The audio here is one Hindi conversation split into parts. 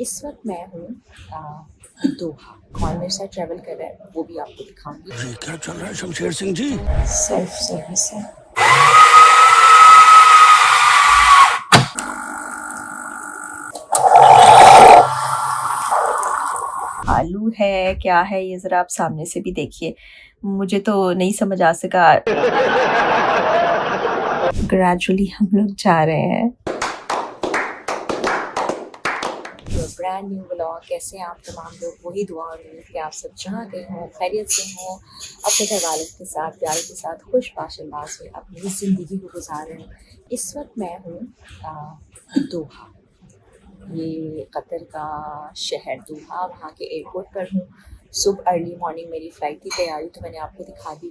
इस वक्त मैं हूँ दोहा। कौन मेरे साथ ट्रैवल कर रहा है वो भी आपको दिखाऊंगी। ये क्या चल रहा है शमशेर सिंह जी? सेल्फ सर्विस है। आलू है क्या है ये ज़रा आप सामने से भी देखिए, मुझे तो नहीं समझ आ सका। ग्रेजुअली हम लोग जा रहे हैं। Brand new vlog. कैसे हैं आप तमाम लोग? वही दुआ और उम्मीद कि आप सब जहाँ गए हों खैरियत से हों, अपने घर वालों के साथ प्यार के साथ खुश बाशल्लास में अपनी ज़िंदगी को गुजार रहे हैं। इस वक्त मैं हूँ दोहा। ये कतर का शहर दोहा, वहाँ के एयरपोर्ट पर हूँ। सुबह अर्ली मॉर्निंग मेरी फ़्लाइट की तैयारी तो मैंने आपको दिखा दी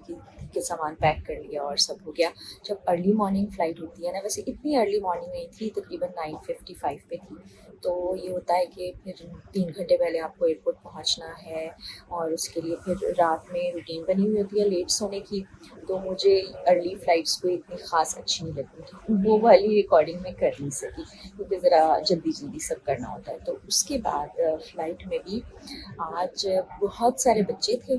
कि सामान पैक कर लिया और सब हो गया। जब अर्ली मॉर्निंग फ़्लाइट होती है ना, वैसे इतनी अर्ली मॉर्निंग नहीं थी, तकरीबन 9:55 पे थी। तो ये होता है कि फिर 3 घंटे पहले आपको एयरपोर्ट पहुँचना है और उसके लिए फिर रात में रूटीन बनी हुई होती है लेट सोने की। तो मुझे अर्ली फ़्लाइट्स कोई इतनी ख़ास अच्छी नहीं लगती थी, वो वाली रिकॉर्डिंग मैं कर नहीं सकी क्योंकि ज़रा जल्दी जल्दी सब करना होता है। तो उसके बाद फ़्लाइट में भी आज बहुत सारे बच्चे थे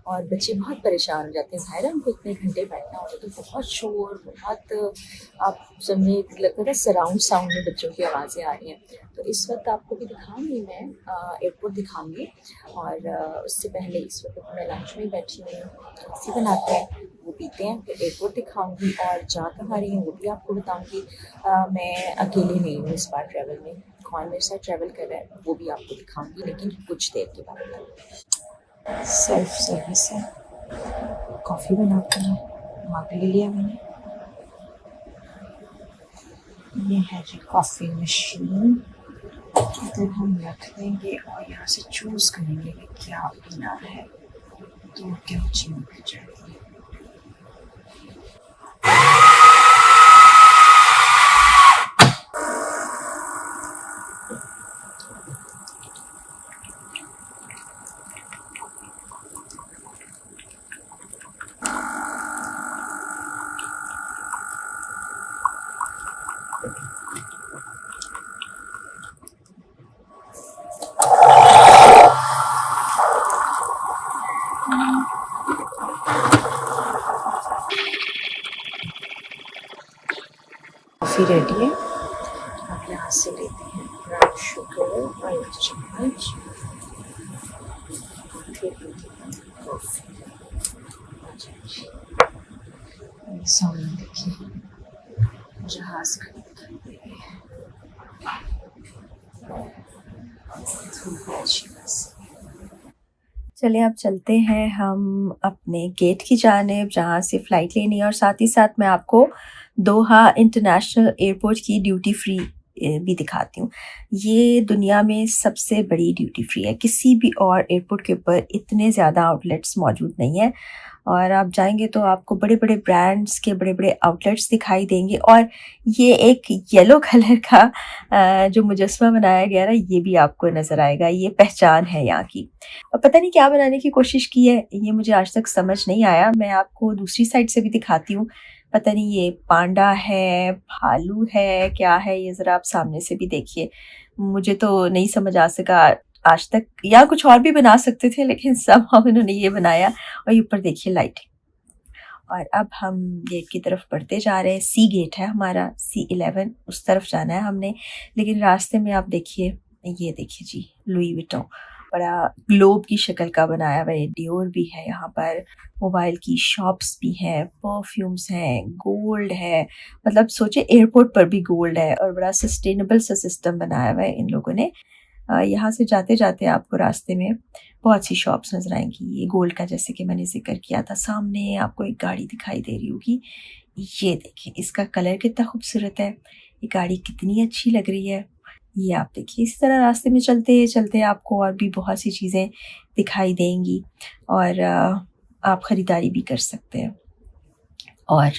और बच्चे बहुत परेशान हो जाते हैं। ज़ाहिर है उनको इतने घंटे बैठना होता है, तो बहुत शोर, बहुत आप समझे लगता था सराउंड साउंड में बच्चों की आवाज़ें आ रही हैं। तो इस वक्त आपको भी दिखाऊंगी मैं, एयरपोर्ट दिखाऊंगी। और उससे पहले इस वक्त मैं लंच में बैठी हुई हूँ, कॉफ़ी बनाते हैं वो पीते हैं, फिर एयरपोर्ट दिखाऊंगी और जा कहाँ रही हूँ वो भी आपको बताऊंगी। मैं अकेले नहीं हूँ इस बार ट्रैवल में, कौन मेरे साथ ट्रैवल कर रहा है वो भी आपको दिखाऊंगी, लेकिन कुछ देर के बाद। सेल्फ सर्विस है। कॉफ़ी बनाते हैं, मग ले लिया मैंने। ये है जी कॉफ़ी मशीन, इधर हम रख देंगे और यहाँ से चूज़ करेंगे कि क्या पीना है। तो क्या चीज़ मिल जाएगी। कॉफ़ी रेडी है। अब यहाँ से लेते हैं ब्राउन शुगर और एक चम्मच, फिर कॉफ़ी। सामने देखिए जहाज़ खड़ा कर चलिए अब चलते हैं हम अपने गेट की जानिब जहाँ से फ़्लाइट लेनी है, और साथ ही साथ मैं आपको दोहा इंटरनेशनल एयरपोर्ट की ड्यूटी फ्री भी दिखाती हूँ। ये दुनिया में सबसे बड़ी ड्यूटी फ्री है, किसी भी और एयरपोर्ट के ऊपर इतने ज़्यादा आउटलेट्स मौजूद नहीं है। और आप जाएंगे तो आपको बड़े बड़े ब्रांड्स के बड़े बड़े आउटलेट्स दिखाई देंगे। और ये एक येलो कलर का जो मुजस्मा बनाया गया ना, ये भी आपको नज़र आएगा, ये पहचान है यहाँ की। और पता नहीं क्या बनाने की कोशिश की है, ये मुझे आज तक समझ नहीं आया। मैं आपको दूसरी साइड से भी दिखाती हूँ। पता नहीं ये पांडा है, भालू है, क्या है ये, ज़रा आप सामने से भी देखिए, मुझे तो नहीं समझ आ सका आज तक। या कुछ और भी बना सकते थे लेकिन सब इन्होंने ये बनाया। और ये ऊपर देखिए लाइटिंग। और अब हम गेट की तरफ बढ़ते जा रहे हैं। सी गेट है हमारा, C11, उस तरफ जाना है हमने। लेकिन रास्ते में आप देखिए, ये देखिए जी लुई विटों, बड़ा ग्लोब की शक्ल का बनाया हुआ है। डियोर भी है यहाँ पर, मोबाइल की शॉप्स भी हैं, परफ्यूम्स हैं, गोल्ड है। मतलब सोचे एयरपोर्ट पर भी गोल्ड है, और बड़ा सस्टेनेबल सा सिस्टम बनाया हुआ है इन लोगों ने। यहाँ से जाते जाते आपको रास्ते में बहुत सी शॉप्स नज़र आएंगी। ये गोल्ड का जैसे कि मैंने जिक्र किया था। सामने आपको एक गाड़ी दिखाई दे रही होगी, ये देखिए इसका कलर कितना खूबसूरत है, ये गाड़ी कितनी अच्छी लग रही है, ये आप देखिए। इसी तरह रास्ते में चलते चलते आपको और भी बहुत सी चीज़ें दिखाई देंगी और आप ख़रीदारी भी कर सकते हैं। और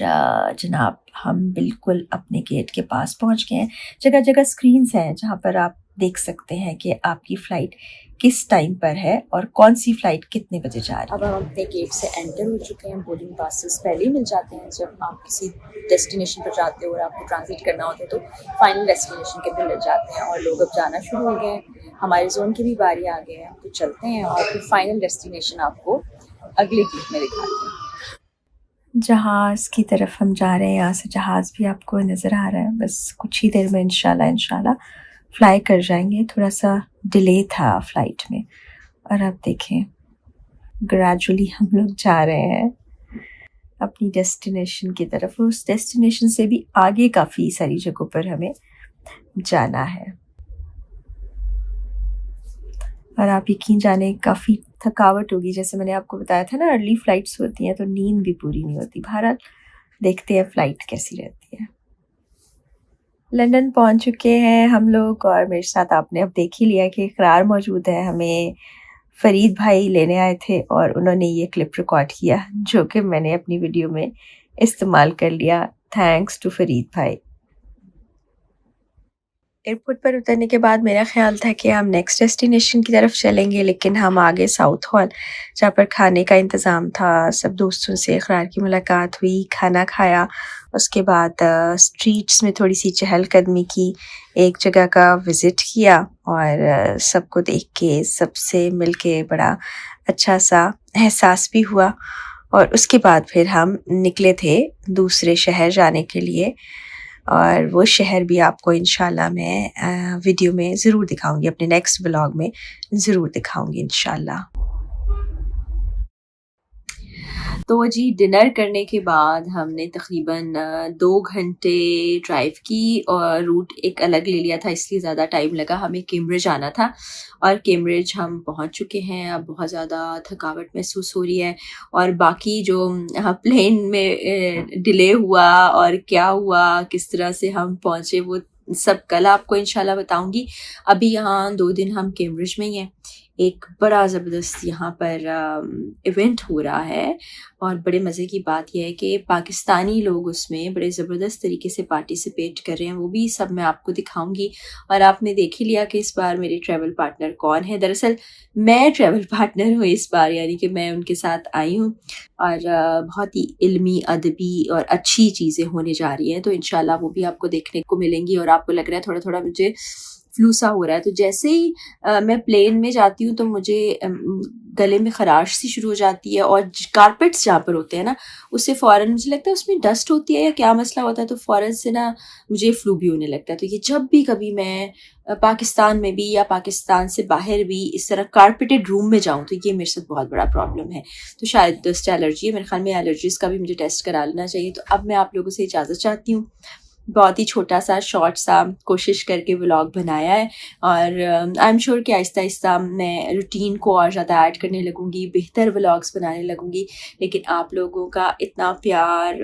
जनाब हम बिल्कुल अपने गेट के पास पहुंच गए हैं। जगह जगह स्क्रीन्स हैं जहां पर आप देख सकते हैं कि आपकी फ़्लाइट किस टाइम पर है और कौन सी फ़्लाइट कितने बजे जा रही है। अब हम अपने गेट से एंटर हो चुके हैं। बोर्डिंग पासेस पहले ही मिल जाते हैं जब आप किसी डेस्टिनेशन पर जाते हो और आपको ट्रांजिट करना होता है, तो फाइनल डेस्टिनेशन के भी मिल जाते हैं। और लोग अब जाना शुरू हो गए हैं, हमारी जोन की भी बारी आ गई है, तो चलते हैं और फिर फाइनल डेस्टिनेशन आपको अगले क्लिप में दिखाते हैं। जहाज़ की तरफ हम जा रहे हैं, यहाँ से जहाज़ भी आपको नज़र आ रहा है। बस कुछ ही देर में इंशाल्लाह फ्लाई कर जाएंगे। थोड़ा सा डिले था फ़्लाइट में और अब देखें ग्रेजुअली हम लोग जा रहे हैं अपनी डेस्टिनेशन की तरफ, और उस डेस्टिनेशन से भी आगे काफ़ी सारी जगहों पर हमें जाना है। और आप यकीन जाने काफ़ी थकावट होगी, जैसे मैंने आपको बताया था ना अर्ली फ़्लाइट्स होती हैं तो नींद भी पूरी नहीं होती। बहरहाल देखते हैं फ़्लाइट कैसी रहती है। लंदन पहुंच चुके हैं हम लोग और मेरे साथ आपने अब देख ही लिया कि इकरार मौजूद है। हमें फ़रीद भाई लेने आए थे और उन्होंने ये क्लिप रिकॉर्ड किया जो कि मैंने अपनी वीडियो में इस्तेमाल कर लिया। थैंक्स टू फ़रीद भाई। एयरपोर्ट पर उतरने के बाद मेरा ख़्याल था कि हम नेक्स्ट डेस्टिनेशन की तरफ चलेंगे, लेकिन हम आगे साउथ हॉल जहाँ पर खाने का इंतज़ाम था। सब दोस्तों से इकरार की मुलाकात हुई, खाना खाया, उसके बाद स्ट्रीट्स में थोड़ी सी चहलकदमी की, एक जगह का विज़िट किया और सबको देख के सबसे मिल के बड़ा अच्छा सा एहसास भी हुआ। और उसके बाद फिर हम निकले थे दूसरे शहर जाने के लिए, और वो शहर भी आपको इंशाल्लाह मैं वीडियो में ज़रूर दिखाऊंगी, अपने नेक्स्ट व्लॉग में ज़रूर दिखाऊंगी इंशाल्लाह। तो जी डिनर करने के बाद हमने तकरीबन 2 घंटे ड्राइव की और रूट एक अलग ले लिया था, इसलिए ज़्यादा टाइम लगा। हमें कैम्ब्रिज आना था और कैम्ब्रिज हम पहुंच चुके हैं। अब बहुत ज़्यादा थकावट महसूस हो रही है और बाकी जो प्लेन में डिले हुआ और क्या हुआ, किस तरह से हम पहुंचे, वो सब कल आपको इंशाल्लाह बताऊंगी। अभी यहाँ 2 दिन हम कैम्ब्रिज में ही हैं। एक बड़ा ज़बरदस्त यहाँ पर इवेंट हो रहा है और बड़े मज़े की बात यह है कि पाकिस्तानी लोग उसमें बड़े ज़बरदस्त तरीके से पार्टिसिपेट कर रहे हैं। वो भी सब मैं आपको दिखाऊंगी। और आपने देख ही लिया कि इस बार मेरे ट्रैवल पार्टनर कौन है। दरअसल मैं ट्रैवल पार्टनर हूँ इस बार, यानी कि मैं उनके साथ आई हूँ और बहुत ही इल्मी, अदबी और अच्छी चीज़ें होने जा रही हैं। तो इंशाल्लाह वो भी आपको देखने को मिलेंगी। और आपको लग रहा है थोड़ा थोड़ा मुझे फ्लू सा हो रहा है, तो जैसे ही मैं प्लेन में जाती हूँ तो मुझे गले में खराश सी शुरू हो जाती है और कारपेट्स जहाँ पर होते हैं ना, उससे फ़ौरन मुझे लगता है उसमें डस्ट होती है या क्या मसला होता है, तो फ़ौरन से ना मुझे फ्लू भी होने लगता है। तो ये जब भी कभी मैं पाकिस्तान में भी या पाकिस्तान से बाहर भी इस तरह कारपेटेड रूम में जाऊँ तो ये मेरे साथ बहुत बड़ा प्रॉब्लम है। तो शायद डस्ट एलर्जी है, मेरे ख्याल में एलर्जीज़ का भी मुझे टेस्ट करा लेना चाहिए। तो अब मैं आप लोगों से इजाज़त चाहती हूँ। बहुत ही छोटा सा शॉर्ट सा कोशिश करके व्लॉग बनाया है और आई एम श्योर कि आहिस्ता आहिस्ता मैं रूटीन को और ज़्यादा ऐड करने लगूँगी, बेहतर व्लॉग्स बनाने लगूँगी। लेकिन आप लोगों का इतना प्यार,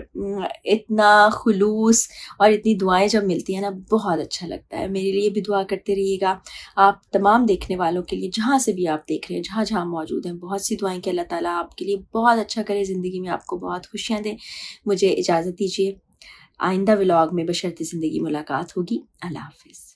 इतना खुलूस और इतनी दुआएं जब मिलती हैं ना, बहुत अच्छा लगता है। मेरे लिए भी दुआ करते रहिएगा। आप तमाम देखने वालों के लिए, जहाँ से भी आप देख रहे हैं, जहाँ जहाँ मौजूद हैं, बहुत सी दुआएं कि अल्लाह ताला आपके लिए बहुत अच्छा करे, ज़िंदगी में आपको बहुत खुशियाँ दें। मुझे इजाज़त दीजिए। आइंदा व्लॉग में बशर्ते ज़िंदगी मुलाकात होगी। अल्लाह हाफ़िज़।